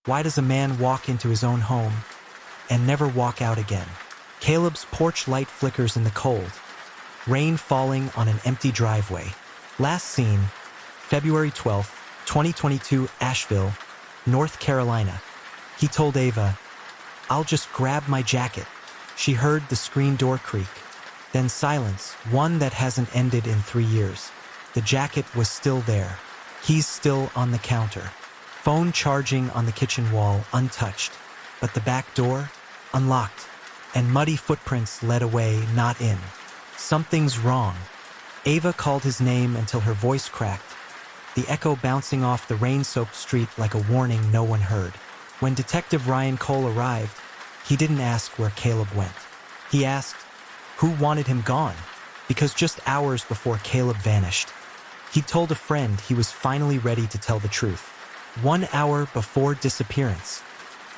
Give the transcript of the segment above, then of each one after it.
Why does a man walk into his own home and never walk out again? Caleb's porch light flickers in the cold. Rain falling on an empty driveway. Last seen, February 12th, 2022, Asheville, North Carolina. He told Ava, "I'll just grab my jacket." She heard the screen door creak. Then silence, one that hasn't ended in 3 years. The jacket was still there. Keys still on the counter. Phone charging on the kitchen wall, untouched. But the back door, unlocked. And muddy footprints led away, not in. Something's wrong. Ava called his name until her voice cracked, the echo bouncing off the rain-soaked street like a warning no one heard. When Detective Ryan Cole arrived, he didn't ask where Caleb went. He asked who wanted him gone, because just hours before Caleb vanished, he told a friend he was finally ready to tell the truth. 1 hour before disappearance,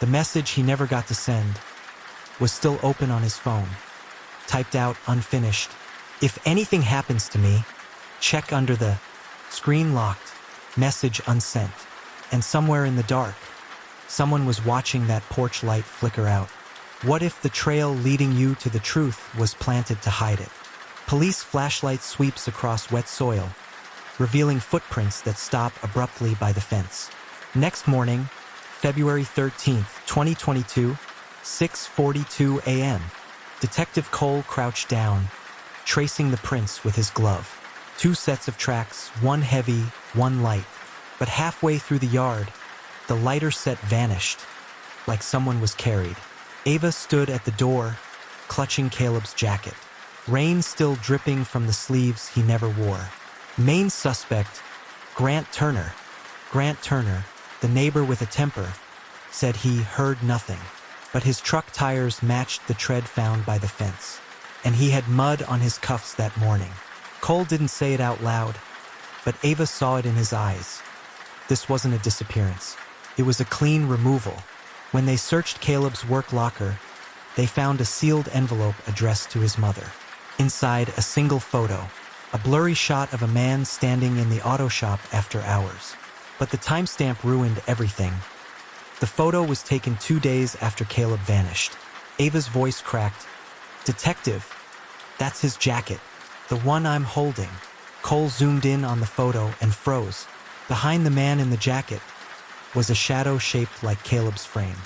the message he never got to send was still open on his phone, typed out unfinished. "If anything happens to me, check under the..." Screen locked, message unsent. And somewhere in the dark, someone was watching that porch light flicker out. What if the trail leading you to the truth was planted to hide it? Police flashlight sweeps across wet soil, revealing footprints that stop abruptly by the fence. Next morning, February 13th, 2022, 6:42 a.m. Detective Cole crouched down, tracing the prints with his glove. 2 sets of tracks, one heavy, one light. But halfway through the yard, the lighter set vanished, like someone was carried. Ava stood at the door, clutching Caleb's jacket. Rain still dripping from the sleeves he never wore. Main suspect, Grant Turner. Grant Turner, the neighbor with a temper, said he heard nothing. But his truck tires matched the tread found by the fence, and he had mud on his cuffs that morning. Cole didn't say it out loud, but Ava saw it in his eyes. This wasn't a disappearance. It was a clean removal. When they searched Caleb's work locker, they found a sealed envelope addressed to his mother. Inside, a single photo, a blurry shot of a man standing in the auto shop after hours. But the timestamp ruined everything. The photo was taken 2 days after Caleb vanished. Ava's voice cracked. "Detective, that's his jacket, the one I'm holding." Cole zoomed in on the photo and froze. Behind the man in the jacket was a shadow shaped like Caleb's frame.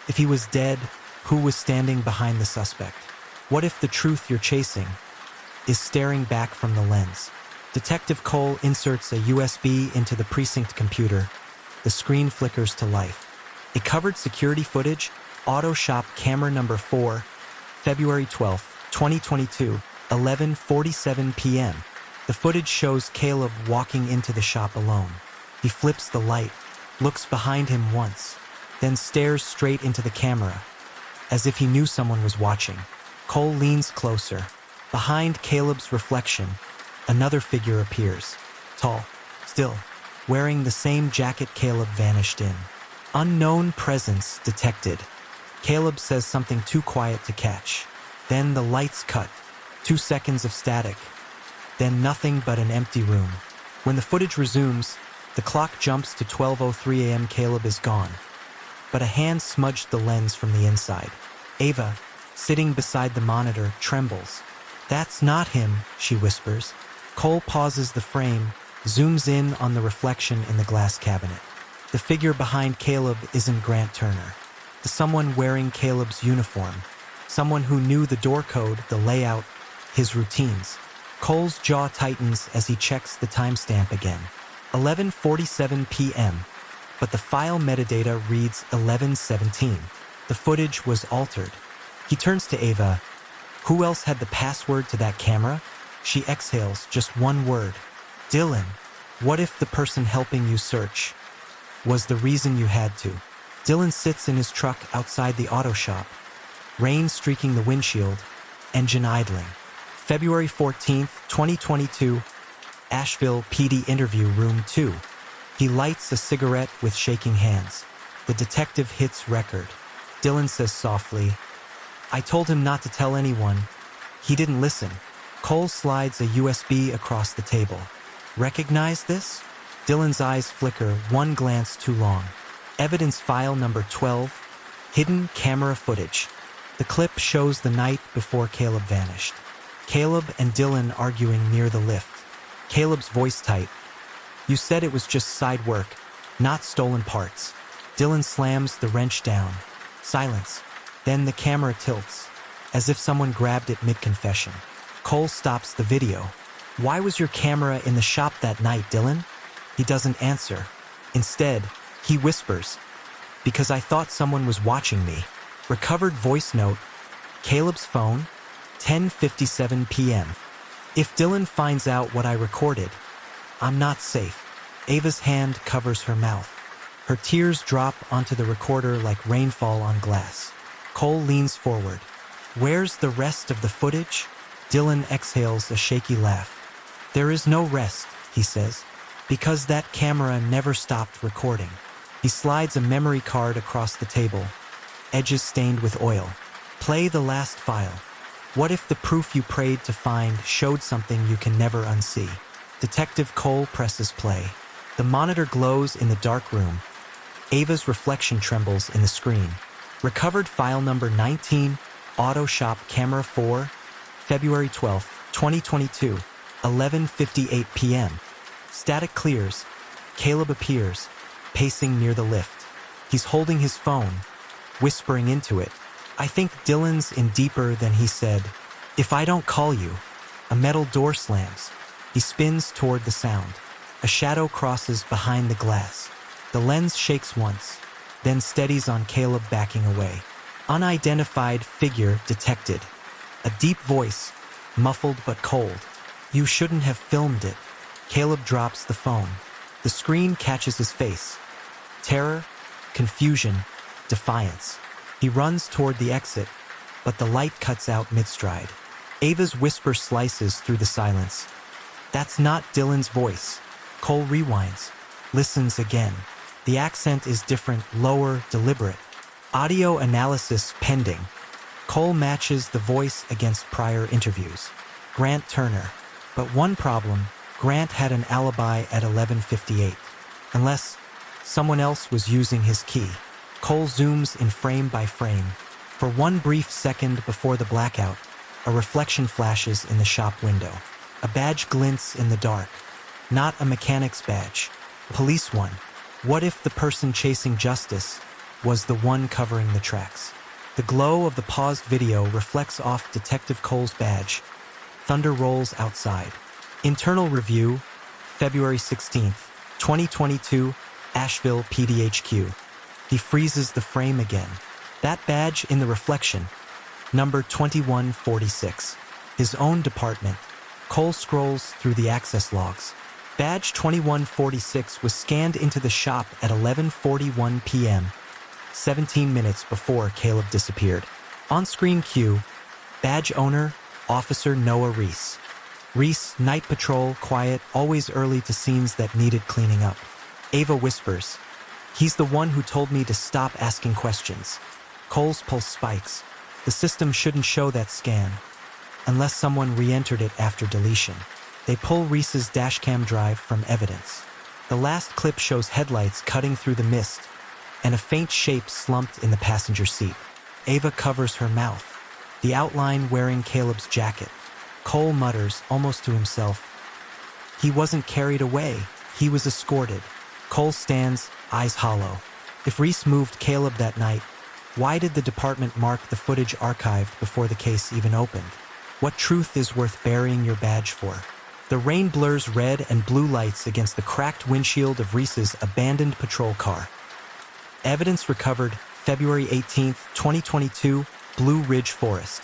If he was dead, who was standing behind the suspect? What if the truth you're chasing is staring back from the lens? Detective Cole inserts a USB into the precinct computer. The screen flickers to life. It covered security footage, auto shop camera number 4, February 12th, 2022, 11:47 p.m. The footage shows Caleb walking into the shop alone. He flips the light, looks behind him once, then stares straight into the camera, as if he knew someone was watching. Cole leans closer. Behind Caleb's reflection, another figure appears, tall, still, wearing the same jacket Caleb vanished in. Unknown presence detected. Caleb says something too quiet to catch. Then the lights cut. 2 seconds of static. Then nothing but an empty room. When the footage resumes, the clock jumps to 12:03 a.m. Caleb is gone. But a hand smudged the lens from the inside. Ava, sitting beside the monitor, trembles. "That's not him," she whispers. Cole pauses the frame, zooms in on the reflection in the glass cabinet. The figure behind Caleb isn't Grant Turner. The someone wearing Caleb's uniform. Someone who knew the door code, the layout, his routines. Cole's jaw tightens as he checks the timestamp again. 11:47 p.m. But the file metadata reads 11:17. The footage was altered. He turns to Ava. Who else had the password to that camera? She exhales just one word. "Dylan. What if the person helping you search was the reason you had to?" Dylan sits in his truck outside the auto shop, rain streaking the windshield, engine idling. February 14th, 2022, Asheville PD interview room 2. He lights a cigarette with shaking hands. The detective hits record. Dylan says softly, "I told him not to tell anyone. He didn't listen." Cole slides a USB across the table. "Recognize this?" Dylan's eyes flicker, one glance too long. Evidence file number 12, hidden camera footage. The clip shows the night before Caleb vanished. Caleb and Dylan arguing near the lift. Caleb's voice tight. "You said it was just side work, not stolen parts." Dylan slams the wrench down. Silence. Then the camera tilts, as if someone grabbed it mid-confession. Cole stops the video. "Why was your camera in the shop that night, Dylan?" He doesn't answer. Instead, he whispers, "Because I thought someone was watching me." Recovered voice note, Caleb's phone, 10:57 p.m. "If Dylan finds out what I recorded, I'm not safe." Ava's hand covers her mouth. Her tears drop onto the recorder like rainfall on glass. Cole leans forward. "Where's the rest of the footage?" Dylan exhales a shaky laugh. "There is no rest," he says, "because that camera never stopped recording." He slides a memory card across the table, edges stained with oil. "Play the last file. What if the proof you prayed to find showed something you can never unsee?" Detective Cole presses play. The monitor glows in the dark room. Ava's reflection trembles in the screen. Recovered file number 19, Auto Shop Camera 4, February 12, 2022, 11:58 p.m. Static clears. Caleb appears, pacing near the lift. He's holding his phone, whispering into it. "I think Dylan's in deeper than he said. If I don't call you." A metal door slams. He spins toward the sound. A shadow crosses behind the glass. The lens shakes once, then steadies on Caleb backing away. Unidentified figure detected. A deep voice, muffled but cold. "You shouldn't have filmed it." Caleb drops the phone. The screen catches his face. Terror, confusion, defiance. He runs toward the exit, but the light cuts out mid-stride. Ava's whisper slices through the silence. "That's not Dylan's voice." Cole rewinds, listens again. The accent is different, lower, deliberate. Audio analysis pending. Cole matches the voice against prior interviews. Grant Turner. But one problem, Grant had an alibi at 11:58. Unless someone else was using his key. Cole zooms in frame by frame. For one brief second before the blackout, a reflection flashes in the shop window. A badge glints in the dark. Not a mechanic's badge. Police one. What if the person chasing justice was the one covering the tracks? The glow of the paused video reflects off Detective Cole's badge. Thunder rolls outside. Internal review, February 16th, 2022, Asheville PD HQ. He freezes the frame again. That badge in the reflection, number 2146. His own department. Cole scrolls through the access logs. Badge 2146 was scanned into the shop at 11:41 p.m., 17 minutes before Caleb disappeared. On-screen cue, badge owner, Officer Noah Reese. Reese, night patrol, quiet, always early to scenes that needed cleaning up. Ava whispers, "He's the one who told me to stop asking questions." Cole's pulse spikes. The system shouldn't show that scan, unless someone re-entered it after deletion. They pull Reese's dashcam drive from evidence. The last clip shows headlights cutting through the mist, and a faint shape slumped in the passenger seat. Ava covers her mouth, the outline wearing Caleb's jacket. Cole mutters, almost to himself, "He wasn't carried away, he was escorted." Cole stands, eyes hollow. If Reese moved Caleb that night, why did the department mark the footage archived before the case even opened? What truth is worth burying your badge for? The rain blurs red and blue lights against the cracked windshield of Reese's abandoned patrol car. Evidence recovered, February 18th, 2022, Blue Ridge Forest.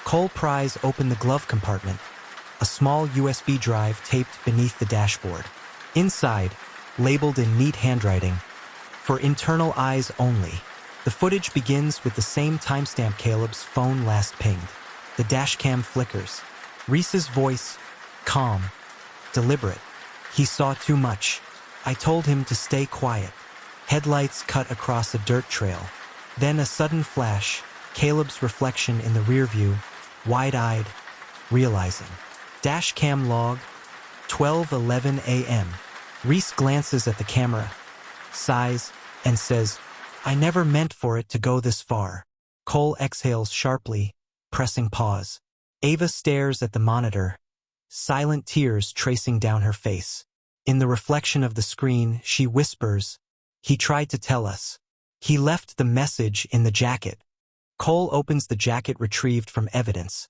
Cole pries open the glove compartment, a small USB drive taped beneath the dashboard. Inside, labeled in neat handwriting, "For internal eyes only." The footage begins with the same timestamp Caleb's phone last pinged. The dashcam flickers. Reese's voice, calm, deliberate. "He saw too much. I told him to stay quiet." Headlights cut across a dirt trail. Then a sudden flash, Caleb's reflection in the rearview, wide-eyed, realizing. Dashcam log, 12:11 a.m. Reese glances at the camera, sighs, and says, "I never meant for it to go this far." Cole exhales sharply, pressing pause. Ava stares at the monitor, silent tears tracing down her face. In the reflection of the screen, she whispers, "He tried to tell us. He left the message in the jacket." Cole opens the jacket retrieved from evidence.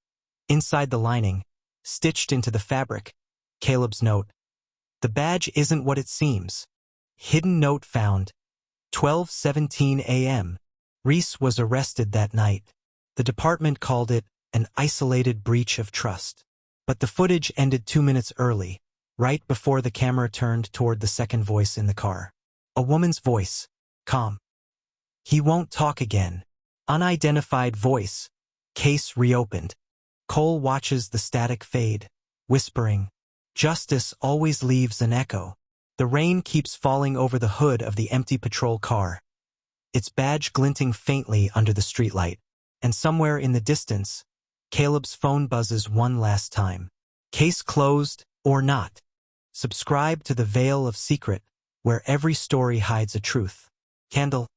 Inside the lining, stitched into the fabric, Caleb's note. The badge isn't what it seems. Hidden note found. 12:17 a.m. Reese was arrested that night. The department called it an isolated breach of trust. But the footage ended 2 minutes early, right before the camera turned toward the second voice in the car. A woman's voice. Calm. "He won't talk again." Unidentified voice. Case reopened. Cole watches the static fade, whispering, "Justice always leaves an echo." The rain keeps falling over the hood of the empty patrol car, its badge glinting faintly under the streetlight. And somewhere in the distance, Caleb's phone buzzes one last time. Case closed or not. Subscribe to the Veil of Secret, where every story hides a truth. Candle.